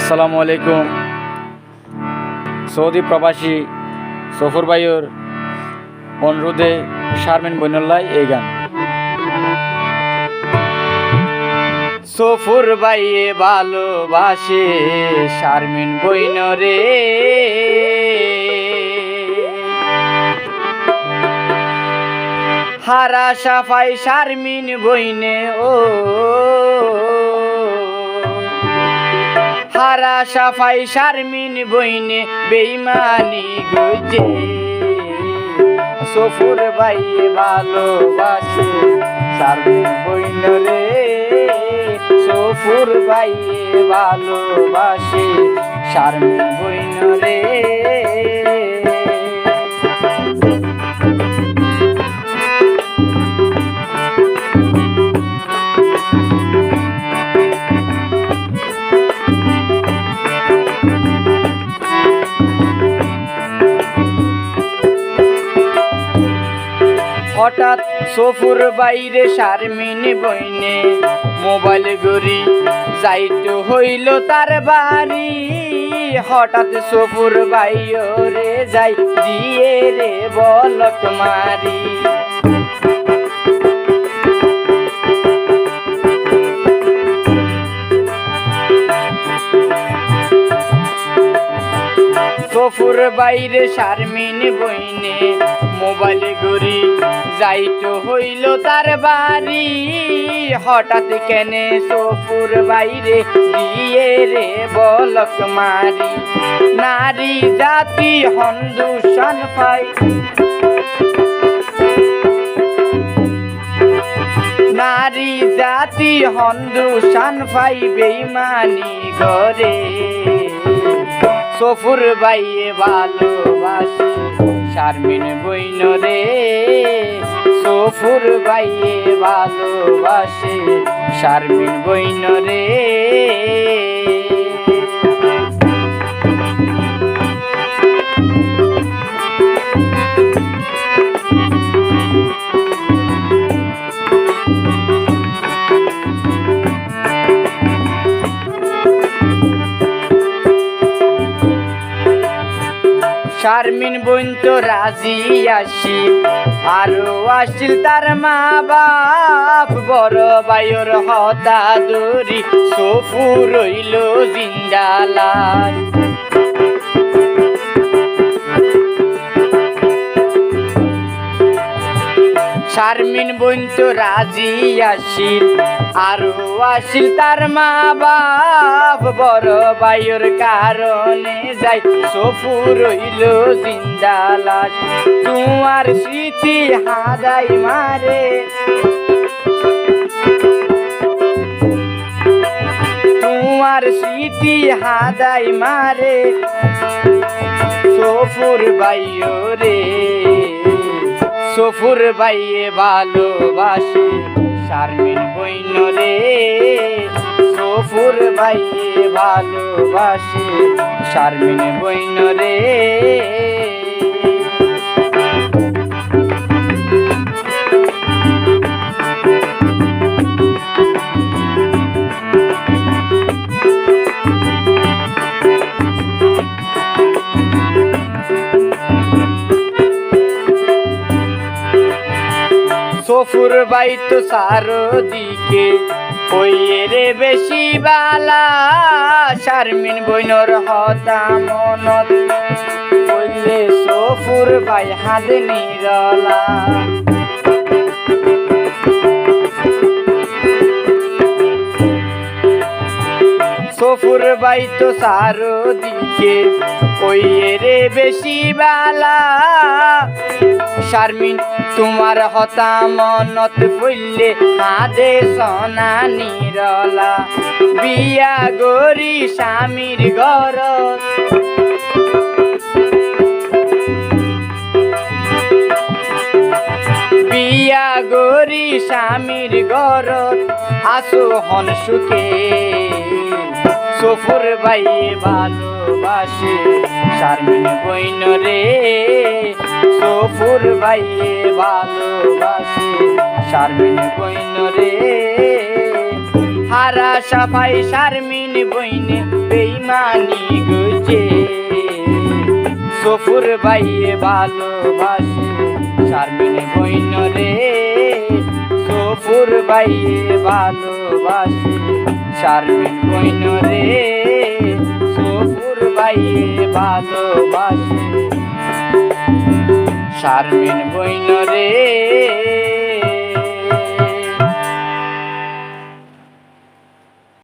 আসসালামু আলাইকুম। সৌদি প্রবাসী সফর ভাইয়ের অনুরোধে শারমিন বইনুল্লাহ এই গান। সফর ভাইয়ে ভালোবাসে শারমিন বইনরে, হারা সাফাই শারমিন বইনে ও হারা সাফাই শারমিন বইনে বেইমানি গুজে। সফর ভাইয়ে ভালোবাসে শারমিন বইনরে, সফর ভাইয়ে ভালোবাসে শারমিন বইনরে। হঠাৎ সফর বাইরে শারমিন বইনে মোবাইল গড়ি যাইতে হইল তার বাড়ি। হঠাৎ সফর বাইরে যাই দিয়ে রে বলক মারি। সফর বাইরে শারমিন বইনে মোবাইল গড়ি যাইতো হইল তার বাড়ি। হঠাৎ কেনে সফর বাইরে দিয়ে রে বলক মারি। নারী জাতি হন্দুষণ পাই, নারী জাতি হন্দুষণ পাই বেইমানি গরে। সফর ভাইয়ে ভালোবাসে শারমিন বইনরে, সফর ভাইয়ে ভালোবাসে শারমিন বইনরে। শারমিন বোন তো রাজি আসিল, আরো আসিল তার মা বাপ। বড় ভাইয়ের হতা দরি সফর রইল জিন্দালাল। শারমিন বোন তো রাজি আসিল, আরো আসিল তার মা বাপ। বড় ভাইয়ের কারণে যাই সফর রইল জিন্দালাল। তোমার স্মৃতি হাদাই মারে, তোমার স্মৃতি হাদাই মারে সফর ভাইয়রে। সফর ভাইয়ে ভালোবাসে শারমিন বইনরে, সফর ভাইয়ে ভালোবাসে শারমিন বইনরে। সফর ভাই তো চারদিকে হইয়ে রে বেশি বালা। শারমিন বইনর হতা মনত বললে সফর ভাই হাত নিরলা। সফর ভাই তো চারদিকে হইয়ে রে বেশি বালা। শারমিন তোমার হতা মনত পড়লে হাদে সোনা নিরলা। বিয়া গরি স্বামীর ঘর, বিয়া গরি স্বামীর ঘর আসো হন সুখে। সফর ভাইয়ে ভালোবাসে শারমিন বইনরে, সফর ভাইয়ে ভালোবাসে শারমিন বইনরে। হারা সাফাই শারমিন বইনে মানি গুজে সফুর ভাইয়ে ভালোবাসে শারমিন বইন রে সফুর ভাইয়ে ভালোবাসে শারমিন বইন রে সফুর ভাইয়ে ভালোবাসে শারমিন বইন রে